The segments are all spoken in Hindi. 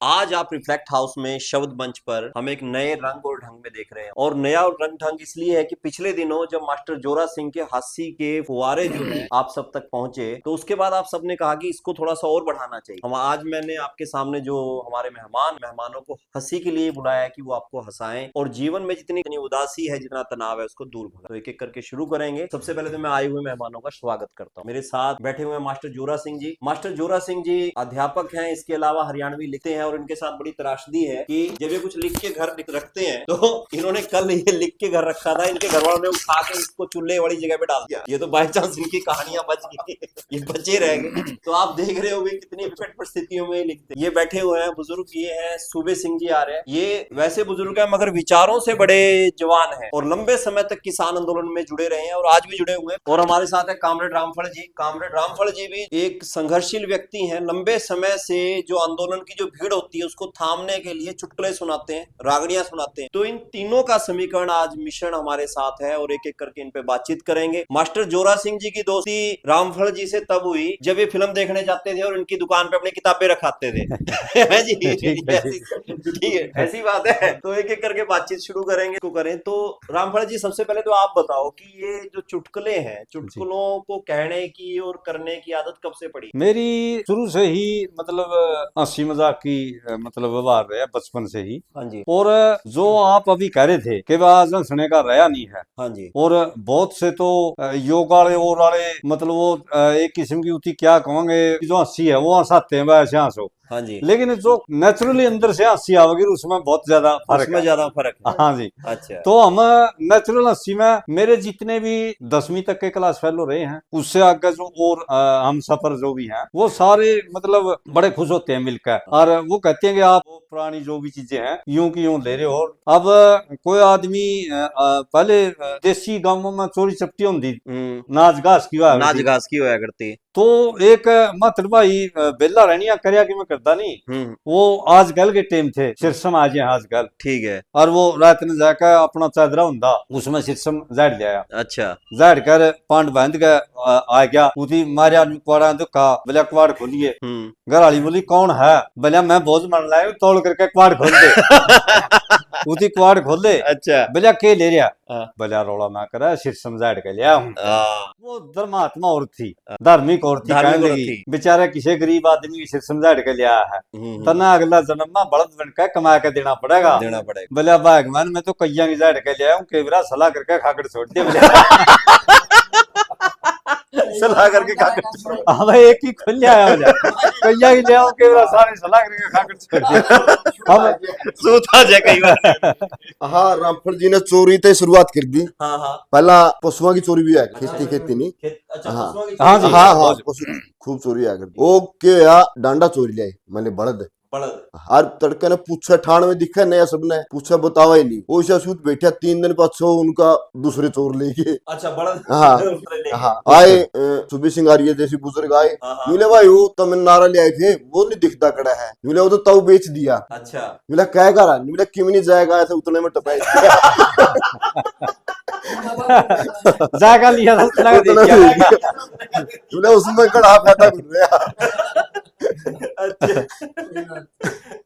आज आप रिफ्लेक्ट हाउस में शब्द मंच पर हम एक नए रंग और ढंग में देख रहे हैं। और नया और रंग ढंग इसलिए है कि पिछले दिनों जब मास्टर जोरा सिंह के हास्य के फुवारे जो है आप सब तक पहुंचे, तो उसके बाद आप सबने कहा कि इसको थोड़ा सा और बढ़ाना चाहिए। हम आज मैंने आपके सामने जो हमारे मेहमानों को हंसी के लिए बुलाया है कि वो आपको हंसाएं और जीवन में जितनी उदासी है, जितना तनाव है, उसको दूर भगाएं। तो एक एक करके शुरू करेंगे। सबसे पहले तो मैं आए हुए मेहमानों का स्वागत करता हूँ। मेरे साथ बैठे हुए मास्टर जोरा सिंह जी। मास्टर जोरा सिंह जी अध्यापक हैं, इसके अलावा हरियाणवी लिखते हैं और इनके साथ बड़ी त्रासदी है कि जब ये कुछ लिख के घर रखते हैं तो इन्होंने कल ये लिख के घर रखा था, इनके घर वालों ने उठा के इसको चूल्हे वाली जगह पे डाल दिया। ये तो बाई चांस इनकी कहानियां बच गई, ये बचे रह गए। तो आप देख रहे होंगे कितनी विकट परिस्थितियों में लिखते। ये बैठे हुए हैं बुजुर्ग, ये हैं सूबे सिंह जी आ रहे हैं। ये वैसे बुजुर्ग है मगर विचारों से बड़े जवान है और लंबे समय तक किसान आंदोलन में जुड़े रहे हैं और आज भी जुड़े हुए हैं। और हमारे साथ है कामरेड रामफल जी। कामरेड रामफल जी भी एक संघर्षशील व्यक्ति हैं। लंबे समय से जो आंदोलन की जो भीड़ होती है उसको थामने के लिए चुटकुले सुनाते हैं, रागड़ियां सुनाते हैं। तो इन तीनों का समीकरण आज मिश्रण हमारे साथ है और एक एक करके इन पे बातचीत करेंगे। मास्टर जोरा सिंह जी की दोस्ती रामफल जी से तब हुई जब ये फिल्म देखने जाते थे और इनकी दुकान पे अपनी किताबें रखाते थे। है जी, ठीक है, ऐसी बात है। तो एक एक करके बातचीत शुरू करेंगे। को करें तो रामफल जी, सबसे पहले तो आप बताओ कि ये जो चुटकुले हैं, चुटकुलों को कहने की और करने की आदत कब से पड़ी? मेरी शुरू से ही मतलब हंसी मजाक की मतलब व्यवहार रहा बचपन से ही। हाँ जी, और जो आप अभी कह रहे थे कि वह आज हंसने का रहा नहीं है। हाँ जी, और बहुत से तो योग वाले और वाले मतलब वो एक किस्म की होती, क्या कहोगे, जो हंसी है वो हंसाते हैं वैसे हंसो। हाँ जी। लेकिन जो नेचुरली अंदर से हंसी आवेगी उसमें बहुत ज्यादा फर्क उसमें है। ज्यादा फर्क है। हाँ जी। अच्छा। तो हम नेचुरल हंसी में मेरे जितने भी 10वीं तक के क्लास फेलो रहे हैं, उससे आगे जो और हम सफर जो भी हैं, वो सारे मतलब बड़े खुश होते हैं मिलकर और वो कहते हैं कि आप वो पुरानी जो भी चीजें हैं यूं की यूं ले रहे हो। अब कोई आदमी पहले देसी गांवों में चोरी चपटी होती, नाच गास की हुआ नाच करती। गास की होया करती। तो एक मात्र भाई बेला रहनिया करया कि मैं करता नहीं। हम्म। वो आजकल के टाइम थे सिरसम आज है आजकल। ठीक है। और वो रात ने जाकर अपना चादरा हुंदा उसमें सिरसम झाड़ लिया। अच्छा। झाड़ कर पांड बांध के आ गया उठी मारिया कुआड़ा दुखा बोलिया कुआड़ खोलिए। घर वाली बोली कौन है? बोलिया मैं बोझ मन लाया तोड़ करके कुआड़ खोल दे। उठी कुआड़ खोले। अच्छा। बोलिया के ले रहा? हाँ। बोलिया रोड़ा ना कर सिर समझाड़ के लिया हूं। हाँ, वो धर्मात्मा और थी, धार्मिक और थी। धार्मिक कहने औरत लगी थी। बेचारा किसी गरीब आदमी की सिर समझाड़ के लिया है, तना अगला जन्म में बड़द बनकर कमा के देना पड़ेगा। देना पड़ेगा। बोलिया भगवान मैं तो कैया की झाड़ के लिया हूँ, केवरा सलाह करके खाकर छोड़ दिया। बोलिया सलाह करके खाकर। हाँ भाई एक ही खुल आया बोलिया कैया की लिया हूँ, केवरा सारे सलाह करके खाकर छोड़ दिया। हम सूता जाए कई बार। हाँ, रामफल जी ने चोरी ते शुरुआत कर दी। हाँ हाँ। पहला पशुओं की चोरी भी है, खेती खेती नहीं। अच्छा, हाँ पशुओं की हाँ चोरी। जी। हाँ हाँ, बहुत पशु खूब चोरी है कर दी। ओ के या डांडा चोरी ले मैंने बड़द। बड़द। हर तड़के ने पूछा ठाण में दिखा नया सबने पूछा बतावा ही नहीं। वो ऐसा सूत बैठा 3 दिन पाछो उनका दूसरे चोर लेके। अच्छा, बड़द। हाँ हाँ आए सुबह सिंगारिया जैसी बुजुर्ग आए। हाँ, हाँ। मिले भाई वो तमिल नारा ले आए थे, वो नहीं दिखता कड़ा है। मिले वो तो तव बेच दिया। अच्छा। मिला क्या करा? मिला क्यों नहीं जाएगा ऐसे उतने में टपाई। जागा लिया था उतना उतना देखिए। दे दिया। मिला उसमें कड़ा फायदा कर रहा। अच्छा।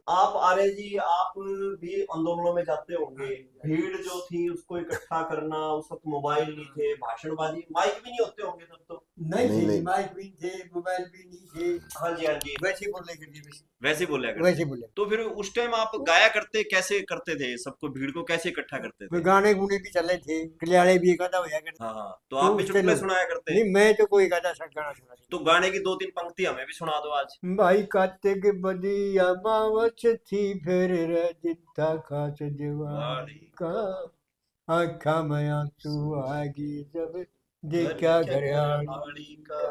आप आर्य जी, आप भी आंदोलनों में जाते होंगे। भीड़ जो थी उसको इकट्ठा करना, उस वक्त मोबाइल नहीं थे, भाषणबाजी, माइक भी नहीं होते होंगे तब तो। नहीं नहीं, थे, नहीं। माइक भी थे, मोबाइल भी नहीं थे। हाँ जी, हाँ जी। वैसे ही बोले करते थे, वैसे बोला करते। वैसे बोले। तो फिर उस टाइम आप गाया करते, कैसे करते थे? सबको, भीड़ को कैसे इकट्ठा करते फिर थे? गाने गुने भी चले थे, कल्याणे भी एक आधा होया करते। हाँ हाँ, तो आप भी उससे चुटकुले लोग- सुनाया करते? नहीं, मैं तो कोई गाना सा गाना सुना नहीं। तो गाने की 2-3 पंक्ति हमें भी सुना दो आज। भाई कार्तिक बदी अमावस थी फिर रजता खास दिवाली का। आँखा में आंसू आगी जब देखा घरयाली का।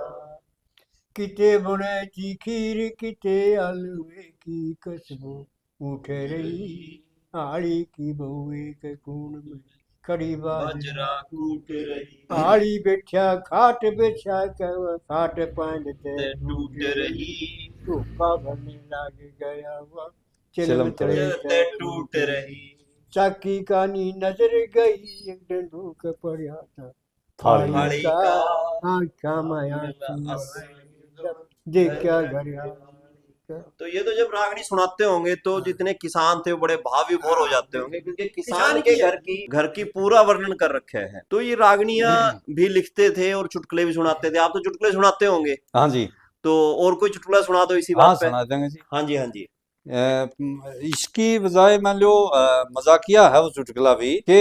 किते बुने की खीर किते आलूए की खुशबू उठ रही। आड़ी की बहू एक कूण में कड़ी बाजरा कूट रही, आड़ी बैठा खाट बिछा कर खाट पांड ते टूट रही, धोखा भरने लग गया हुआ चिलम चिलम तले तले ते टूट रही। चाकी कानी नजर गई एक डंडूक पड़ा था थाली थाली का। का आँखा माया आंसू देखा घर उसका। तो ये तो जब रागनी सुनाते होंगे तो जितने किसान थे वो बड़े भाव विभोर हो जाते होंगे, क्योंकि किसान के घर की पूरा वर्णन कर रखे हैं। तो ये रागनियां भी लिखते थे और चुटकुले भी सुनाते थे। आप तो चुटकुले सुनाते होंगे, हाँ जी, तो और कोई चुटकुला सुना दो इसी हाँ बात पे। सुना देंगे जी। हाँ जी, हाँ जी। इसकी बजाय मान लो मजाकिया है वो चुटकुला भी कि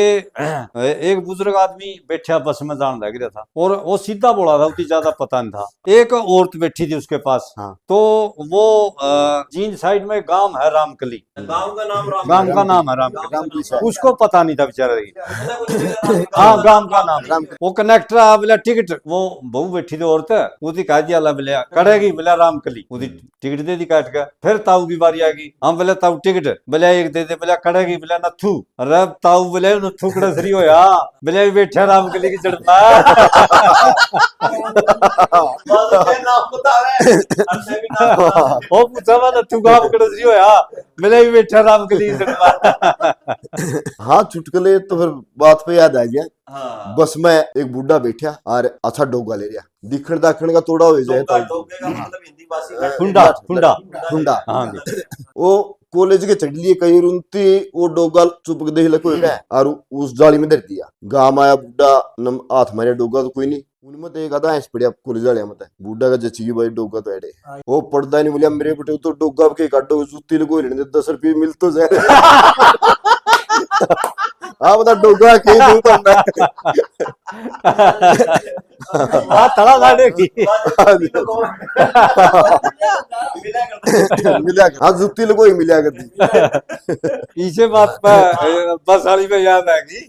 एक बुजुर्ग आदमी बैठा बस में जान लग रहा था और वो सीधा बोला था, उतनी ज्यादा पता नहीं था। एक औरत बैठी थी उसके पास, हाँ। तो वो जीन साइड में गांव है रामकली, गांव का नाम गांव का नाम है रामकली, रामकली साहब। उसको पता नहीं था बेचारे की। रामकली। हाँ गांव का नाम। राम वो कनेक्टर आ बोला टिकट, वो बहू बैठी थी औरत, उसकी कह दिया ला बोले कड़ेगी बोला रामकली, उसकी टिकट दे दी काट के। फिर ताऊ की बारी आ गई, हम बोले ताऊ टिकट, बोले एक दे दे, बोला कड़ेगी बोला नथु। अरे ताऊ बोले नथु कड़सरी हो या, बोले बैठा रामकली की चढ़ता। नाम बता रहे हैं। वो पूछा मैं नथु गांव कड़सरी हो या, बोले बैठा रामकली की चढ़ता। हाँ, चुटकुले तो फिर बात पे याद आ गया। हाँ। बस में एक बुढ़ा बैठा और अच्छा डोगा ले रहा, दिखण दाखण का तोड़ा हो जाए डोगा, डोगे का मतलब हिंदी भाषी का खुंडा खुंडा। खुंडा। हाँ जी। वो कॉलेज के चढ़ लिए कई रुनती, वो डोगा चुपक देख लको है और उस जाली में धर दिया। गांव आया बुढ़ा, हाथ मारे, डोगा तो कोई नहीं। उनमें तो एक आधा ऐस पड़िया कॉलेज वाले मत बुढ़ा का जची भाई डोगा तो एडे वो पड़ता नहीं बोलिया मेरे बेटे तो डोगा के काटो जुत्ती लगो लेने 10 रुपये मिल तो जाए। हाँ बता डोगा के दूं तो मैं हाँ तड़ा लाडे की। मिला हाँ जुत्ती लगो ही मिला करती। इसे बात पर बस वाली में याद आ गई,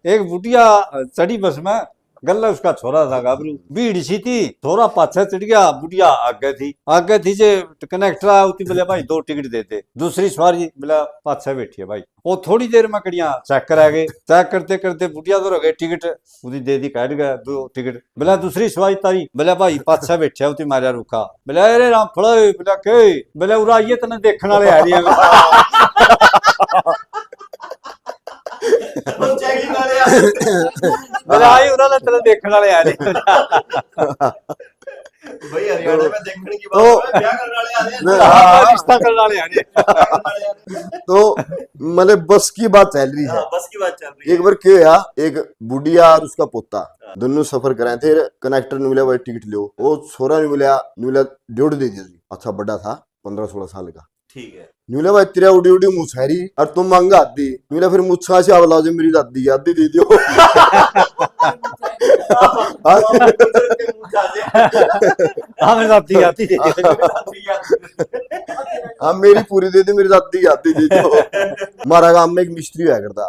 एक बुढ़िया चढ़ी बस में, गल्ला उसका छोरा था गाबरू, भीड़ सी थी, छोरा पाछे चढ़ गया, बुढ़िया आगे थी जे कनेक्टर आया उती बोले भाई 2 टिकट देते। दूसरी सवारी बोला पाछे बैठी है भाई, वो थोड़ी देर में कड़िया चेक करा गए, चेक करते करते बुढ़िया तो गए टिकट उदी दे दी, काट गया 2 टिकट। बोला दूसरी सवारी तारी, बोला भाई पाछे बैठे उती मारिया रुका, बोला अरे राम फड़ो, बोला के, बोला उरा ये तने देखने वाले आ रही है। आई उन्होंने तेरे देखने वाले आ रहे। भाई हरियाणा में देखने की बात है, क्या करने वाले आ रहे हैं? हाँ, रिश्ता करने वाले आ रहे। तो मतलब बस की बात चल रही है। हाँ, बस की बात चल रही है। एक बार क्या हुआ, एक बुढ़िया और उसका पोता दोनों सफर कराए थे। कनेक्टर ने बोला भाई टिकट लो, वो छोरा ने बोला 1.5 दे दिया। अच्छा बड़ा था 15-16 साल का। ठीक है। न्यूला भाई तेरा उड़ी उड़ी मुछारी और तुम मांगा आदि न्यूला फिर मुछा से आवला जो मेरी दादी आदि दे दियो। हमें दादी आती थी। हाँ मेरी पूरी दे दी, मेरी दादी आदि दे दियो। हमारा गांव में एक मिस्त्री हुआ करता,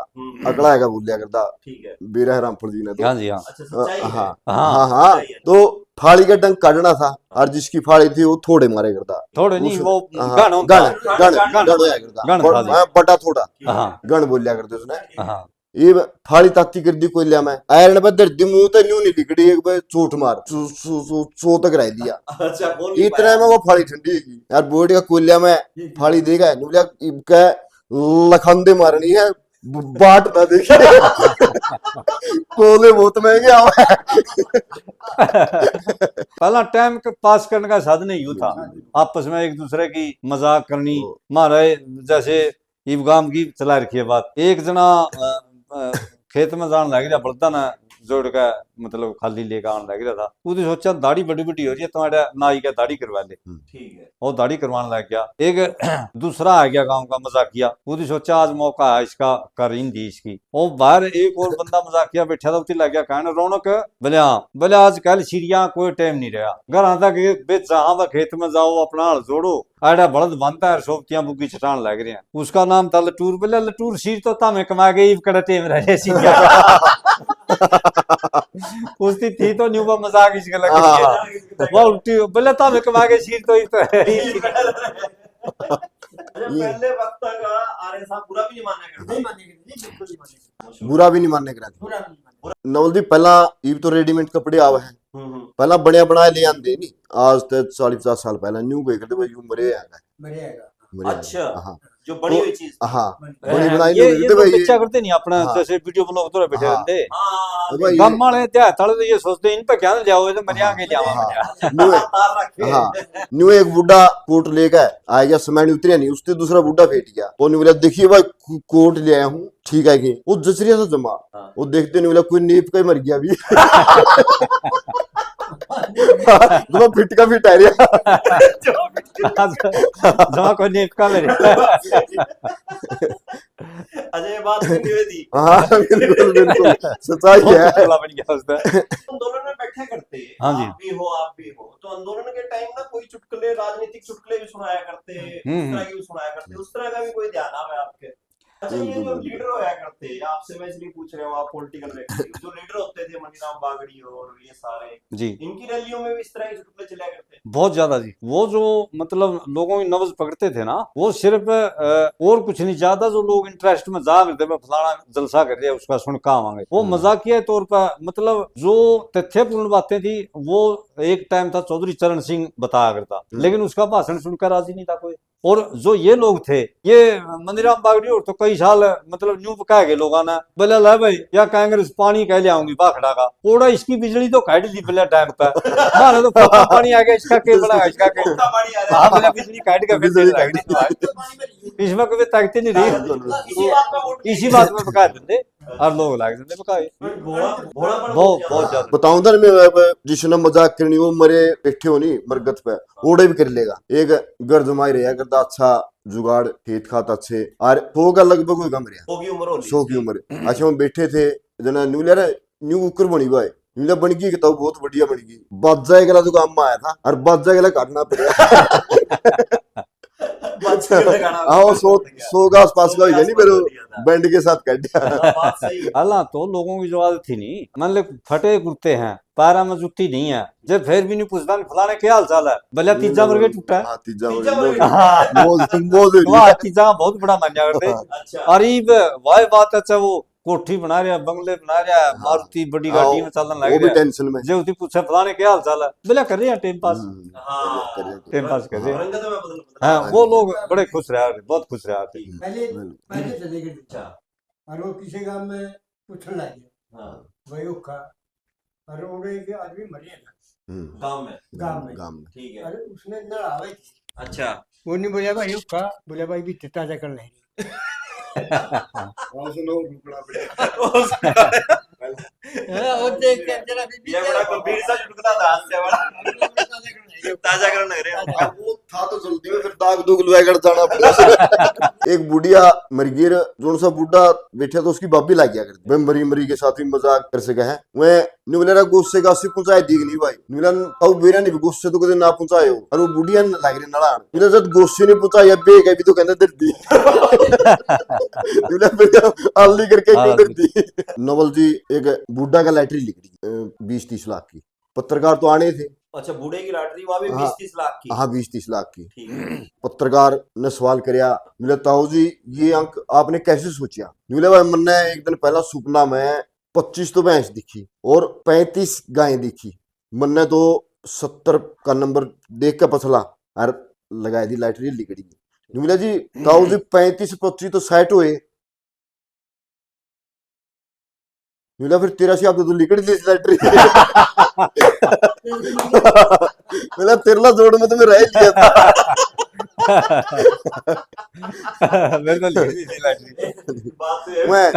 अकड़ा है बोलिया करता, ठीक है। बेरा है रामपुर जी ने तो। हाँ जी हाँ। अच्छा सच्चाई है। हाँ हाँ हाँ हाँ। तो फाड़ी का डंक काटना था और जिसकी फाड़ी थी वो थोड़े मारे करता। थोड़े नहीं वो हाँ, गण होता गण है। गण गण होया गण था जी। करता, बड़ा थोड़ा हाँ गण बोलिया करते उसने। हाँ ये फाड़ी ताती कर दी कोयलिया में, आयरन पर दर्द मुंह तो न्यू नहीं लिकड़ी, एक बार चोट मार चो तक रह दिया। अच्छा बोल नहीं इतना में वो फाड़ी ठंडी की यार, बोर्ड का कोयलिया में फाड़ी देगा नुलिया इनका लखंदे मारनी है, बाट ना देखे। कोले बहुत महंगे आवे। पहला टाइम पास करने का साधन ही था, आपस में एक दूसरे की मजाक करनी। मारे जैसे ईबगाम की चला रखी है बात, एक जना खेत में जान लग रहा, बड़ता ना जोड़ का मतलब खाली लेकर आने लग रहा था। उसने सोचा दाढ़ी बड़ी बड़ी हो रही है, तुम्हारा नाई का दाढ़ी करवा ले। ठीक है। वो दाढ़ी करवाने लग गया। एक दूसरा आ गया गांव का मजाकिया, उसने सोचा आज मौका है इसका, कर इन दी इसकी। वो बाहर एक और बंदा मजाकिया बैठा था, उसे लग गया कहने रौनक, बोले हाँ, बोले आजकल सीरिया कोई टाइम नहीं रहा, घर आता बेच जहां खेत में जाओ अपना हल जोड़ो, आड़ा बड़द बनता है, सोबतियां बुग्गी छटान लग रहे हैं। उसका नाम था लटूर। बोले लटूर सीर तो तामे कमा गई कड़ा टेम रहे सीरिया। उसकी थी तो न्यू मजाक इसके लगे वो उल्टी, बोले तामे कमा गई सीर तो पहले वक्त का आर्य साहब बुरा भी नहीं मानने करते। नहीं मानेंगे जी, बिल्कुल नहीं मानेंगे। बुरा भी नहीं मानने करा बुरा नहीं मानेंगे। नवलदीप पहला इब तो रेडीमेड कपड़े आवे हैं, पहला बनिया बनाए ले आंदे नहीं, आज तक 40-50 साल पहला न्यू गए करते भाई मरे आएगा बढ़िया है। मरे अच्छा। हाँ जो बड़ी हुई चीज थी। हाँ बड़ी बनाई ये नहीं तो भाई बच्चा करते नहीं अपना, हाँ। जैसे वीडियो ब्लॉग तो बैठे हाँ। रहते हाँ, भाई गम वाले त्या तले तो ये सोचते इन पे क्या ना जाओ, ये तो मरिया के जाओ। हाँ। अच्छा, न्यू तार रखे। हाँ न्यू एक बुढ़ा कोट लेकर आ गया, समय उतरिया नहीं, उससे दूसरा बुढ़ा फेट गया। वो नहीं बोला देखिए भाई कोट ले आया हूँ, ठीक है कि वो जसरिया से जमा, हाँ। वो देखते नहीं बोला कोई नीप का ही मर गया अभी। तो फिट का फिट आ रहा। जमा कोई नहीं का मेरे। अच्छा, ये बात भी निवेदी। हाँ बिल्कुल बिल्कुल सच्चाई बहुत है। टुकड़ा बन गया उसका। आंदोलन में बैठे करते, हाँ जी। आप भी हो, तो आंदोलन के टाइम ना कोई चुटकुले, राजनीतिक चुटकुले भी सुनाया करते, उस तरह के भी सुनाया करते, उस तरह का भी कोई ध्यान है आपके? अच्छा, ये जो लीडर होया करते, आपसे मैं इसलिए पूछ रहा हूँ, आप पॉलिटिकल व्यक्ति हो, जो लीडर होते थे मनीराम बागड़ी और ये सारे, जी इनकी रैलियों में भी इस तरह के चुटकुले चला करते? बहुत ज्यादा जी। वो जो मतलब लोगों की नब्ज पकड़ते थे ना, वो सिर्फ और कुछ नहीं, ज्यादा जो लोग इंटरेस्ट में जा करते थे, फलाना जलसा कर रहे उसका सुन का आवांगे, वो मजाकिया तौर पर, मतलब जो तथ्यपूर्ण बातें थी वो एक टाइम था चौधरी चरण सिंह बताया करता, लेकिन उसका भाषण सुनकर राजी नहीं था कोई। और जो ये लोग थे, ये मनीराम बागड़ी और तो कई साल मतलब न्यू कह गए लोगों ने, बोले ला भाई या कांग्रेस पानी कह ले आऊंगी बाखड़ा का, ओड़ा इसकी बिजली तो काट ली पहले टाइम पे, मानो तो फोटा पानी आ गया, इसका के बड़ा इसका के, उल्टा पानी आ रहा हाँ बोला बिजली काट के फिर बिजली लग है। इसमें कभी ताकते नहीं रही, इसी बात में वोट इसी बात में पका देते और लोग लाग देते पकाए। भोलापन बहुत ज्यादा। बताऊं था मैं अब जिसने मजाक करनी वो मरे बैठे हो नहीं मरगत पे, ओड़े भी कर लेगा। एक घर जमाई रहा करता अच्छा जुगाड़, खेत खात अच्छे, और होगा लगभग कोई कम रहा, 100 की उम्र होली 100 की उम्र। अच्छा हम बैठे थे जना न्यू ले न्यू कुकर बनी भाई, न्यू बन गई तो बहुत बढ़िया बन गई, बाजा गला तो काम में आया था और बाजा गला काटना पड़ा। हाँ 100 के आसपास का ही नहीं, फिर बैंड के साथ काट दिया। बात सही है। अल्लाह तो लोगों की जो आदत थी नहीं, मान ले फटे कुर्ते हैं, पैरा में जुत्ती नहीं है, जब फिर भी नहीं पूछता फलाने क्या हाल चाल है, भले तीजा वर्गे टूटा है। हाँ तीजा तीजा वर्गे वर्गे। हाँ, मौज वाह तीजा का बहुत बड़ा मान्या करते। अच्छा, अरीब वाह बात, अच्छा वो कोठी बना रहा, बंगले बना रहा, मारुति बड़ी गाड़ी में चलन वो लग भी रहा, टेंशन में। जो उसकी पूछे फलाने क्या हाल चाल है, बोला कर रहे हैं टाइम पास, हाँ, टाइम पास कर रहे हैं। रंगत में बदल हाँ वो लोग बड़े खुश रहे, बहुत खुश रहे थे। पहले चले गए अच्छा, और वो किसी गांव में पूछने लग गया हाँ, भाई वो खा, और ओड़े के आदमी मरे ना गांव में, गांव में ठीक है। अरे उसने न आवे, अच्छा, वो नहीं बोला भाई वो खा, बोला भाई भी ताजा कर ले। वो देख के जरा भी ये बड़ा गंभीर सा चुटकुला था, हास्य वाला। ताजा करने लग रहे हैं। वो था तो जल्दी में फिर दाग दुग लुआ कर जाना पड़ा। एक बुढ़िया मरगीर जोन सा बुढ़ा बैठा तो उसकी बाबी लाग गया करती, मैं मरी मरी के साथ भी मजाक कर सके है, वह निवलेरा गुस्से का पहुंचाए दीग नहीं भाई, निवलन अब बेरा नहीं गुस्से तो कदे ना पहुंचाए हो, और वो बुढ़िया लाग रही नड़ा निवले जब गुस्से नहीं पहुंचाया बे के भी तो कहने दर्दी। निवले फिर आली करके क्यों दर्दी। नवल जी एक बुढ़ा का लैटरी लिख दी 20-30 लाख की, पत्रकार तो आने थे। अच्छा, बूढ़े की लॉटरी वहां भी हाँ। 20-30 लाख की। हाँ 20-30 लाख की। ठीक है। पत्रकार ने सवाल करया, मिला ताऊ जी ये अंक आपने कैसे सोचा? मिले भाई मैंने एक दिन पहला सपना में 25 तो भैंस दिखी और 35 गायें दिखी, मैंने तो 70 का नंबर देख के पछला और लगाई दी लॉटरी लिखड़ी। मिला जी ताऊ जी 35-25 तो 60 हुए, मिला फिर 83 आप तो लिखड़ी दी लॉटरी। मिला 13 जोड़ में तो मैं रह लिया था। बिल्कुल बात तो है। मैं